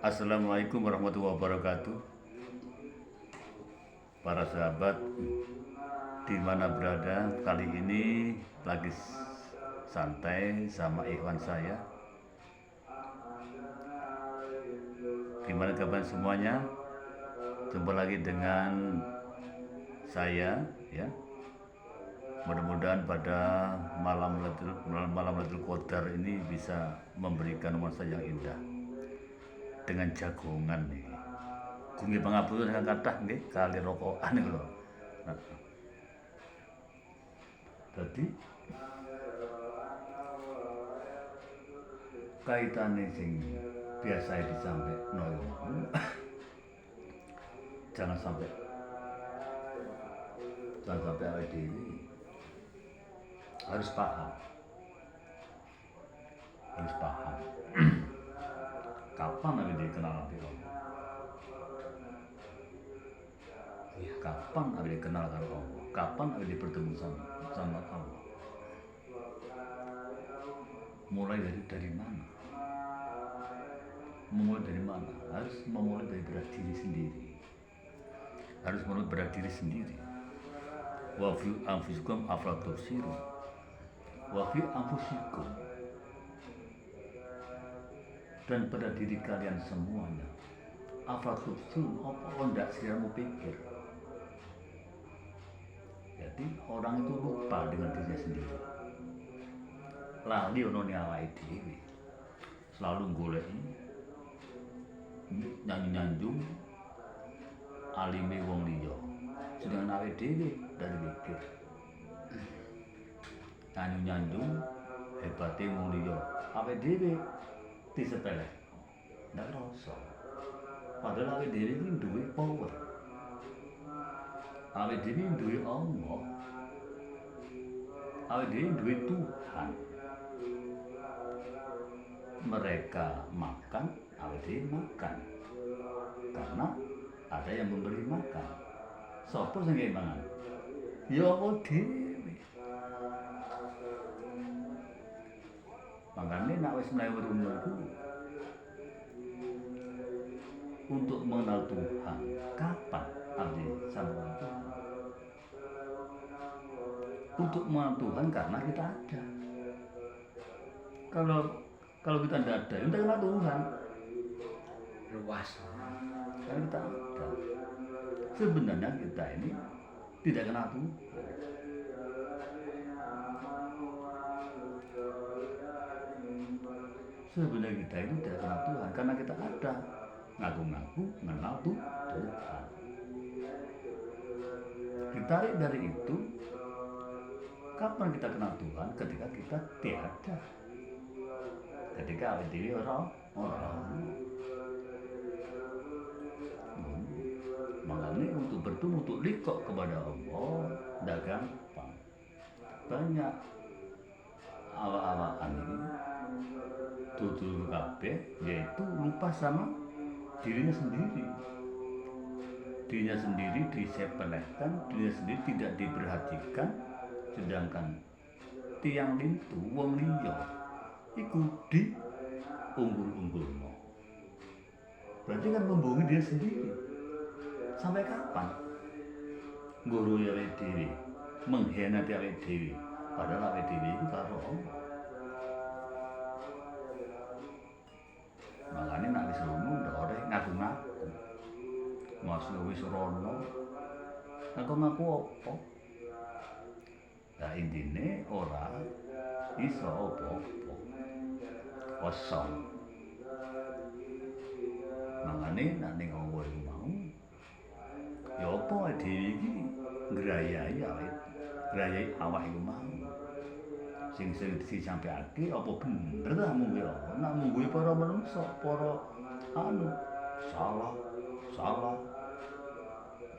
Assalamualaikum warahmatullahi wabarakatuh. Para sahabat di mana berada, kali ini lagi santai sama Ikhwan saya. Gimana kabar semuanya? Jumpa lagi dengan saya ya. Mudah-mudahan pada malam Lailatul Qadar ini bisa memberikan nuansa yang indah dengan jagongan nih. Gungi pangapura dengan kathah nggih kali rokokan niku lho. Nah, dadi kaitane sing biasa disampaikan jangan sampai awake dhewe harus paham kapan awake dhewe kenal Nabi Allah, kapan awake dhewe kenal karo Allah, kapan awake dhewe bertemu sama Allah, mulai dari mana, harus memulai dari berat diri sendiri. Wa fi anfusikum afala tubsirun, wa fi anfusikum, dan pada diri kalian semuanya. Afala tubsirun, apa ndak siramu pikir. Jadi orang itu lupa dengan dirinya sendiri, lali ono awake dhewe, selalu goleki nyanyi-nyanjung alime wong liya, sedangkan awake dhewe dari mikir nyanyi-nyanjung hebate wong liya, awake dhewe disepelek ndak rasa. Padahal awake dhewe iki duwe power, awake dhewe duwe Allah, awake dhewe duwe Tuhan. Mereka makan, awake dhewe makan karena ada yang memberi makan. Sapa sing gawe mangan? Ya Allah dhewe. Makanya nek wis mlebu umur iku untuk mengenal Tuhan, kapan abdi sama Tuhan? Untuk mengenal Tuhan karena kita ada. Kalau kita tidak ada, kita kenal Tuhan. Luas. Karena kita ada. Sebenarnya kita ini tidak kenal Tuhan. Sebenarnya kita ini tidak kenal Tuhan karena kita ada. Ngaku-ngaku mengenal Tuhan. Ditarik dari itu, kapan kita kenal Tuhan? Ketika kita tiada. Ketika awake dhewe ora. Makanya untuk bertemu, untuk liqo kepada Allah tidak gampang. Banyak awak-awakan ini tutur kabeh, yaitu lupa sama dirinya sendiri. Dirinya sendiri disepelekan, dirinya sendiri tidak diperhatikan, sedangkan tiang lintu wong liya iku di unggul-unggulno. Berarti kan membohongi dia sendiri. Sampai kapan? Nggurui awake dhewe, mengkhianati awake dhewe, padahal awake dhewe iku karo Allah. Makanya nek wis rono ndak oleh ngaku-ngaku. Mas wis rono. Ngaku-ngaku apa? Lah intine ora iso apa-apa. Kosong. Makanya nek ning Allah iku mau ya apa dhewe iki ngrayai awak iku mau. Sing disampaiake apa bener ta munggo apa? Nek munggo para manungsa, para salah.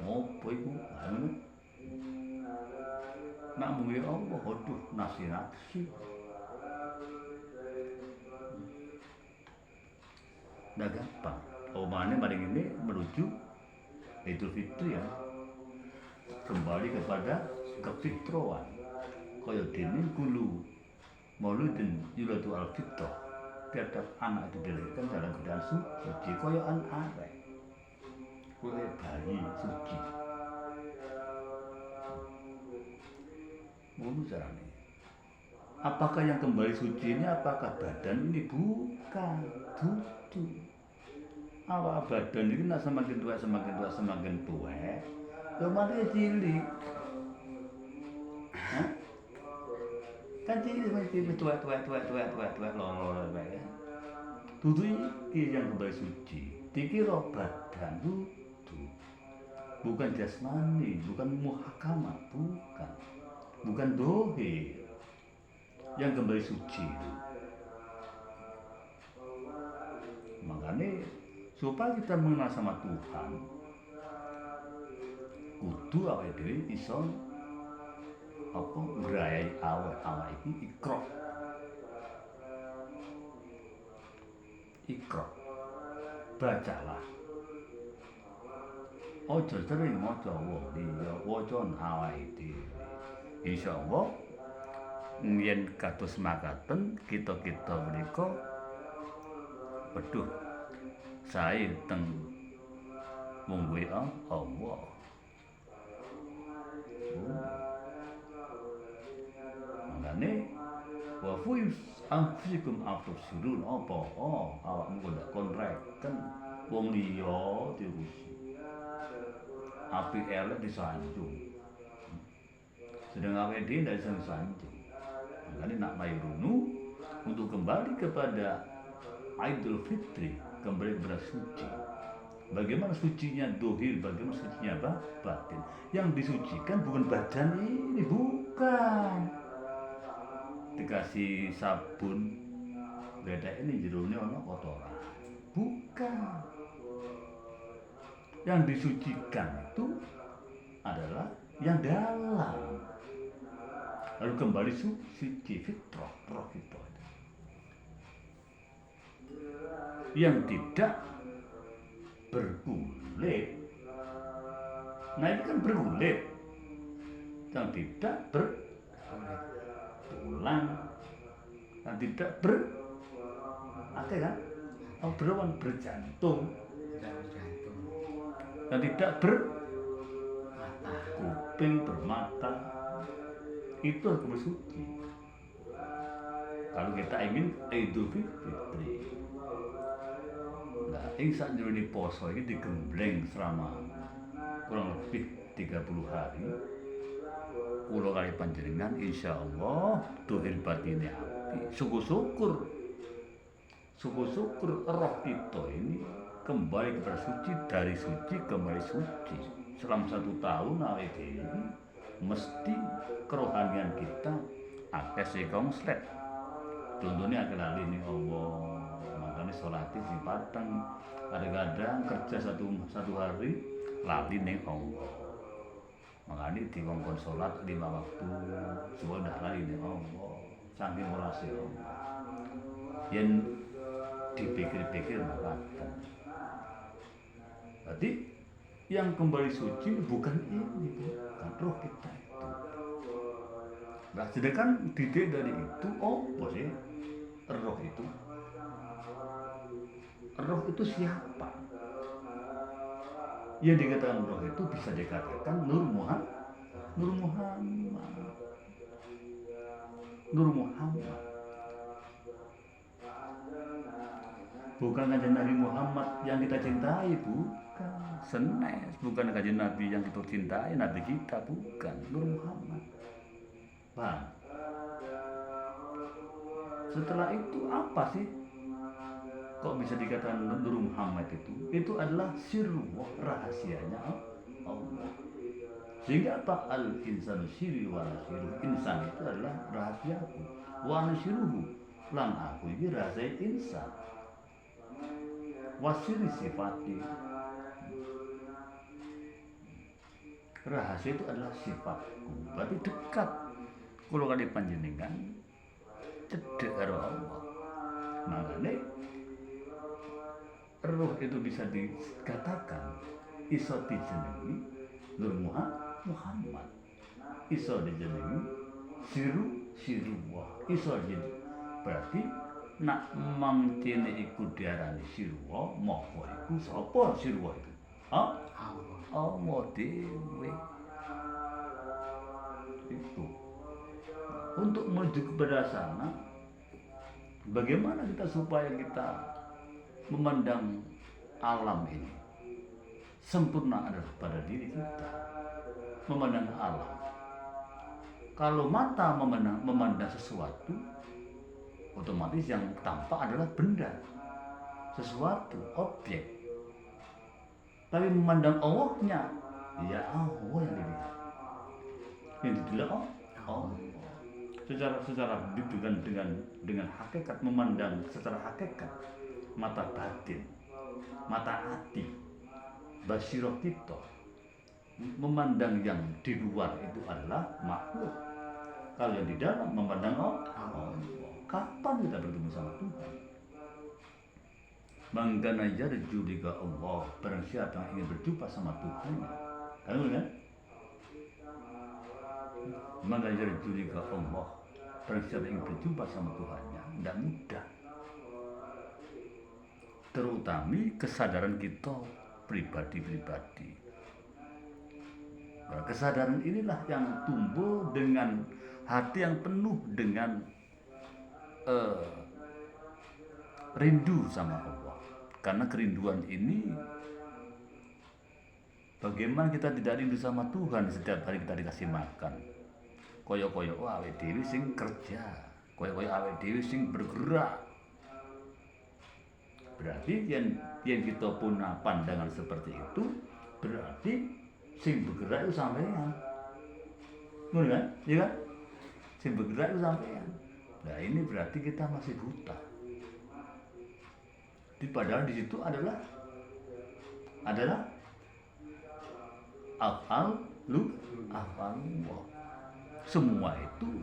Ngopo iku? Nek munggo apa? Aduh, nasihat sih. Nggak gampang. Omongannya paling ini menuju Idul Fitri ya, kembali kepada kefitroan. Kaya dene kulu mauludin yuladu al-fitrah, tiap anak itu dilahirkan dalam keadaan suci kaya arek. Kaya bayi suci. Ngono carane. Apakah yang kembali suci ini apakah badan ini? Bukan, butuh. Awak badan ini nak semakin tua ya mati cilik. Hah? Kan cilik tua lolo wae. Dudu iki yang kembali suci. Dikira badan dudu. Bukan jasmani, bukan muhakama, bukan dohir. Yang kembali suci. Makanya supaya kita mengenal sama Tuhan, kudu awake dhewe iso ngrayai awak iki Iqra. Bacalah. Ojo sering maca wong liya, waca awake dhewe. Insyaallah yen kados makaten kita menika waduh sae teng wong WA Allah. Makane wa fi anfusikum afsirun apa awakmu kok ndak konreken wong liya diurusi. Api elek disanjung. Sedang awake dhewe ndak bisa disanjung. Makanya nak mayrunu untuk kembali kepada Idul Fitri, kembali bersuci. Bagaimana sucinya dohir, bagaimana sucinya batin. Yang disucikan bukan badan ini, bukan. Dikasih sabun, beda ini jerone ono kotoran. Bukan. Yang disucikan itu adalah yang dalam. Lalu kembali suci fitrah, roh kita itu. Yang tidak berkulit. Nah ini kan berkulit. Yang tidak bertulang. Yang tidak berjantung. Yang tidak berkuping, bermata. Itu harus bersuci. Kalau kita ingin Idul Fitri, nah, ini saat jadi poso ini digembleng selama kurang lebih 30 hari. Kulo kali panjenengan insyaallah dohir batinnya api. Syukur-syukur roh kita ini kembali kepada suci, dari suci kembali suci. Selama 1 tahun awake dhewe mesti kerohanian kita akeh sing konslet. Contohnya akeh lali ning Allah, makanya salate sing pateng. Kadang-kadang kerja satu hari lali ning Allah. Makanya dikongkon salat 5 waktu, semua dah lali ning Allah. Saking welase Allah. Yen dipikir-pikir makaten. Berarti yang kembali suci bukan ini, bukan roh kita itu. Nah, sedangkan didik dari itu, apa sih roh itu? Roh itu siapa? Yang dikatakan roh itu bisa dikatakan Nur Muhammad. Bukan kanjeng Nabi Muhammad yang kita cintai, bukan. Senes, bukan kanjeng Nabi yang kita cintai, Nabi kita, bukan. Nur Muhammad. Bang. Setelah itu apa sih? Kok bisa dikatakan Nur Muhammad itu? Itu adalah sirruh, rahasianya Allah. Sehingga apa? Al-insanu sirri wa nasiruh. Insan itu adalah rahasiaku. Wa nasiruhu. Lan aku ini rahasia insan. Wasiri sifati. Rahasia itu adalah sifatku. Berarti dekat. Kalau kali panjenengan cedek karo Allah. Makanya roh itu bisa dikatakan iso dijenengi Nur Muhammad, iso dijenengi Sirruwah, iso jadi berarti nak mang cene iku diarani sirwa, moko iku sapa sirwa itu? Ha? Allah. Allah dhewe. Itu. Untuk menuju kepada sana, bagaimana kita supaya kita memandang alam ini sempurna adalah pada diri kita. Memandang alam. Kalau mata memandang sesuatu, otomatis yang tampak adalah benda, sesuatu, objek. Tapi memandang Allahnya, ya Allah yang dilihat. Yang dilihat Allah. Secara dengan hakikat, memandang secara hakikat, mata batin, mata hati, basiroh kita, memandang yang di luar itu adalah makhluk. Kalau yang di dalam memandang Allah. Kapan kita bertemu sama Tuhan? Mangkana yarju liqa Allah, barang siapa yang ingin berjumpa sama Tuhan. Kan? Mangkana yarju liqa Allah, barang siapa yang ingin berjumpa sama Tuhannya, tidak mudah. Terutama kesadaran kita pribadi-pribadi. Nah, kesadaran inilah yang tumbuh dengan hati yang penuh dengan rindu sama Allah. Karena kerinduan ini, bagaimana kita tidak rindu sama Tuhan setiap hari kita dikasih makan. Koyo-koyo awake dhewe sing kerja, koyo-koyo awake dhewe sing bergerak. Berarti yang kita punya pandangan seperti itu, berarti sing bergerak itu sampean. Benar kan? Iya kan? Sing bergerak itu sampean. Nah ini berarti kita masih buta. Padahal di situ adalah af'alullah. Semua itu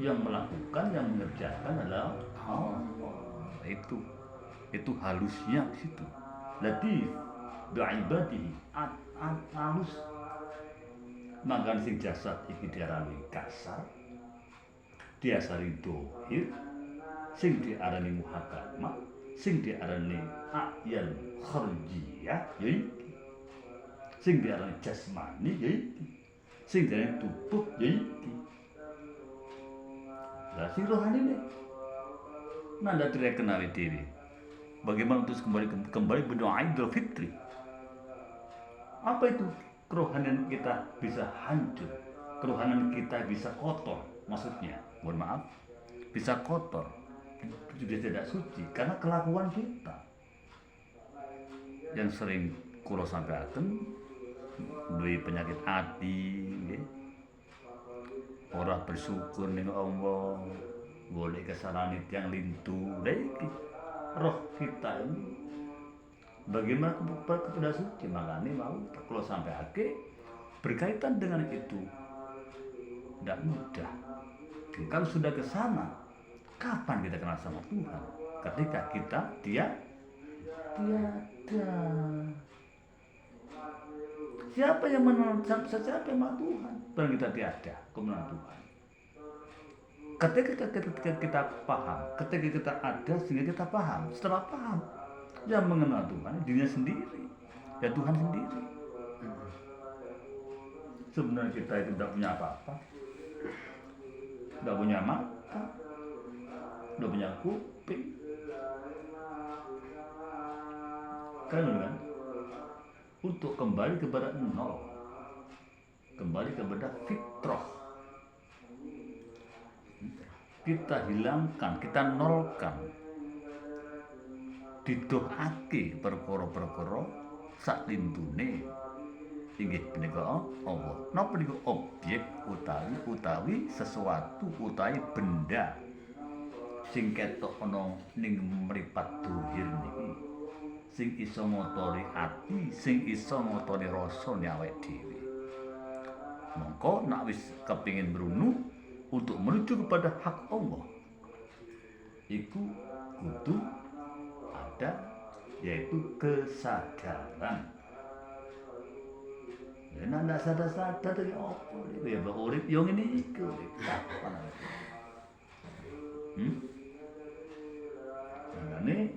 yang melakukan, yang mengerjakan adalah Allah. Itu halusnya di situ. Latif bi'ibadihi halus. Maka sing jasad iki diarani kasar, diasari dohir, sing diarani muhakama, sing diarani ayal kharjiyah, yaitu sing diarani jasmani, yaitu sing diarani tubuh, yaitu lah sing rohani nih nanda tidak kenal diri. Bagaimana untuk kembali berdoa Idul Fitri? Apa itu? Kerohanian kita bisa hancur, kerohanian kita bisa kotor, maksudnya, mohon maaf, bisa kotor, sudah tidak suci karena kelakuan kita yang sering kula sampaikan, duwe penyakit hati, ora bersyukur ning Allah, golek kesalahan yang lintu, roh kita ini. Bagaimana kepada suci? Makanya mau kalau sampai akhir berkaitan dengan itu tidak mudah. Kalau sudah ke sana, kapan kita kenal sama Tuhan? Ketika kita tiada. Siapa yang mengenal Tuhan? Barang kita tiada, kemenangan Tuhan. Ketika kita paham, ketika kita ada sehingga kita paham. Setelah paham, yang mengenal Tuhan dirinya sendiri, ya Tuhan sendiri. Sebenarnya kita itu tidak punya apa-apa, tidak punya mata, tidak punya kuping, kan? Untuk kembali kepada nol, kembali kepada fitrah, kita hilangkan, kita nolkan. Didohake perkara-perkara sak lintune inggih punika Allah. Napa niku objek utawi sesuatu utawi benda sing ketok ana ning mripat dohir niki, sing iso ngotori ati, sing iso ngotori rasane awake dhewe. Mongko nek wis kepengin mrunu untuk menuju kepada hak Allah, iku kudu ada, yaitu kesadaran. Ya ndak sadar dari apa itu ya urip yo ngene iku. makanya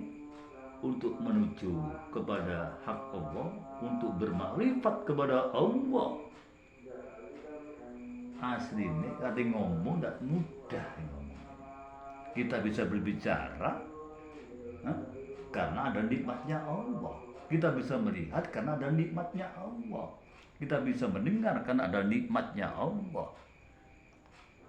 untuk menuju kepada hak Allah, untuk bermakrifat kepada Allah, aslinya kata ngomong tidak mudah ngomong. Kita bisa berbicara karena ada nikmatnya Allah. Kita bisa melihat karena ada nikmatnya Allah. Kita bisa mendengar karena ada nikmatnya Allah.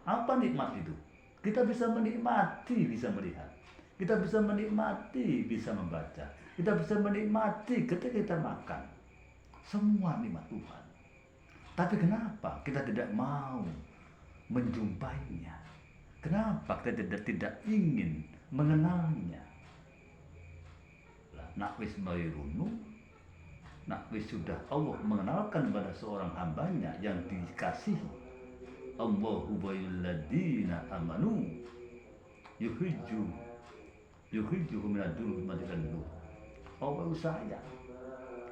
Apa nikmat itu? Kita bisa menikmati, bisa melihat. Kita bisa menikmati, bisa membaca. Kita bisa menikmati ketika kita makan. Semua nikmat Tuhan. Tapi kenapa kita tidak mau menjumpainya? Kenapa kita tidak ingin mengenalnya? Nak wis mairunu, nak wis sudah Allah mengenalkan pada seorang hambanya yang dikasihi. Allahu walladina amanu yukhrijuhum minadz dzulumati ilan nur. Allah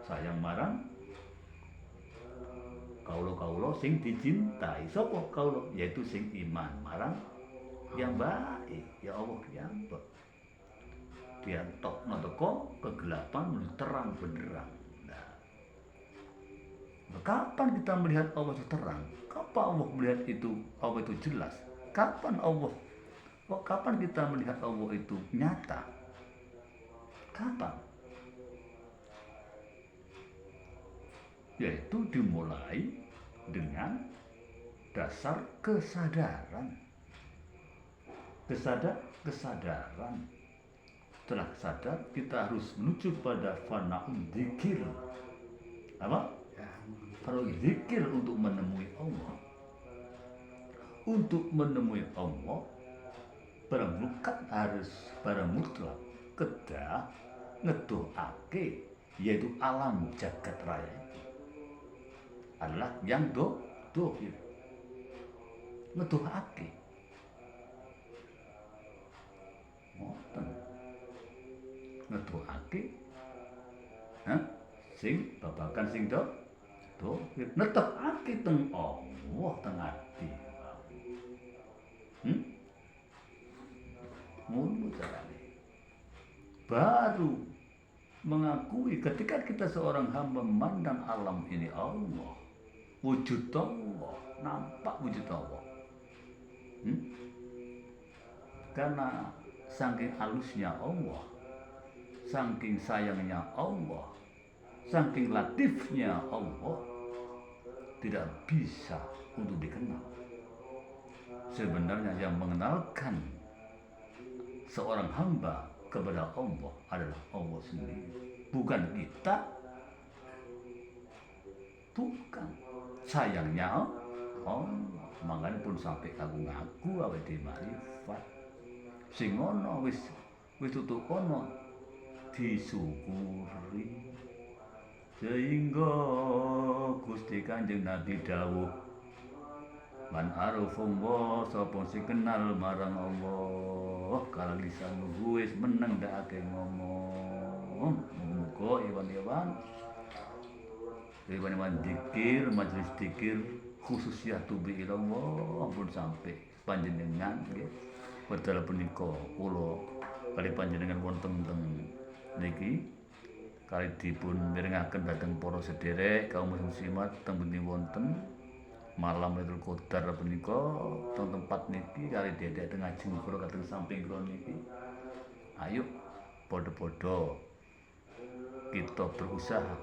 sayang marang kaulo sing dicintai. Sapa kaulo? Yaitu sing iman marang yang baik. Ya Allah piyambak. Dia tok notoko kegelapan menuju terang benderang. Nah, kapan kita melihat Allah itu terang? Kapan Allah melihat Allah itu jelas? Kapan kita melihat Allah itu nyata? Kapan? Yaitu dimulai dengan dasar kesadaran. Kesadaran. Setelah sadar, kita harus menuju pada fana'un dzikir. Apa? Fana'un dzikir untuk menemui Allah. Untuk menemui Allah, barang mutlak kedah ngedoake, yaitu alam jagat raya itu adalah yang dohir. Ngedoake. Ngedoake sing babakan sing dohir, netepake teng Allah teng ati. Ngono carane. Baru mengakui ketika kita seorang hamba memandang alam ini Allah, wujud Allah, nampak wujud Allah. Karena saking halusnya Allah, saking sayangnya Allah, saking latifnya Allah, tidak bisa untuk dikenal. Sebenarnya yang mengenalkan seorang hamba kepada Allah adalah Allah sendiri, bukan kita. Bukan. Sayangnya Allah, makanya pun sampai ngaku awake dhewe marifat. Sing ono wis tutuk kono disyukuri. Sehingga Gusti Kanjeng Nabi dawuh, man arafallah, sapa sing kenal marang Allah, kala lisan wis meneng ndakake ngomong. Muga iwan-iwan dikir, majelis dikir khusus ya tubi ilallah pun sampai panjenengan nggih. Wedal punika kula kali panjenengan wonten teng niki kali dipun mirengaken dhateng para sederek kaum muslimat teng pundi wonten malam Lailatul Qadar punika teng tempat niki kali dedek teng ajeng kula kateng samping kula niki. Ayo padha-padha kita berusaha,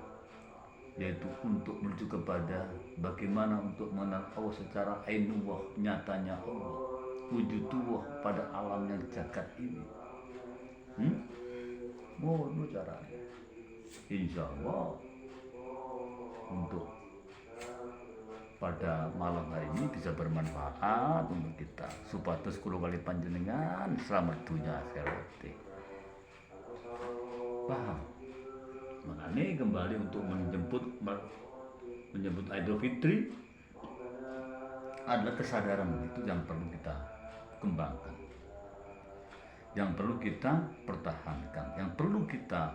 yaitu untuk menuju kepada bagaimana untuk mengenal Allah secara ainullah, nyatanya Allah, wujudullah pada alam yang jagat ini. Ngono caranya. Insyaallah untuk pada malam hari ini bisa bermanfaat untuk kita. Supados kula kali panjenengan selamat dunya akhirat. Paham? Makanya kembali untuk menyebut Idul Fitri adalah kesadaran itu yang perlu kita kembangkan, yang perlu kita pertahankan, yang perlu kita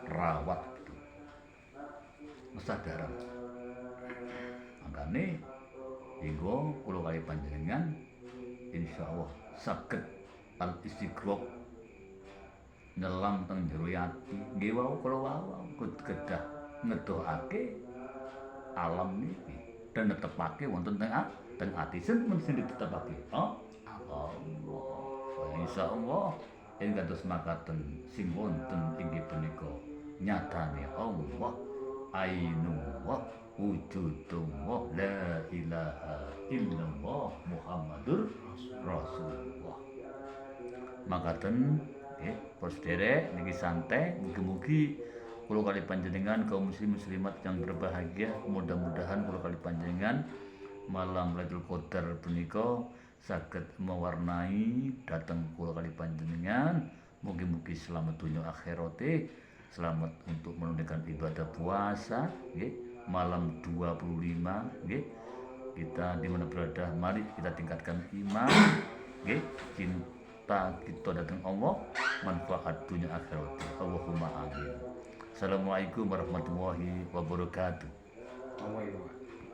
rawat itu. Kesadaran. Makanya hingga kula kali panjenengan insyaallah saged al istighraq nyelam teng jero ati nggih wau kula wau kedah ngedohake alam niki dan netepake wonten teng ati sinten sing ditetepake Allah insyaallah ing kados makaten sing wonten inggih punika nyatane Allah ainullah wujudullah la ilaha illallah Muhammadur Rasulullah makaten nggih para sederek niki santai mugi-mugi kula kali panjenengan kaum muslim muslimat yang berbahagia mudah-mudahan kula kali panjenengan malam Lailatul Qadar punika saged mewarnai dateng kula kali panjenengan mugi-mugi selamat dunia akhirate selamat untuk menunaikan ibadah puasa nggih malam 25 nggih kita di mana berada mari kita tingkatkan iman nggih cinta kita datang Allah manfaat dunia akhirat Allahumma amin. Assalamualaikum warahmatullahi wabarakatuh.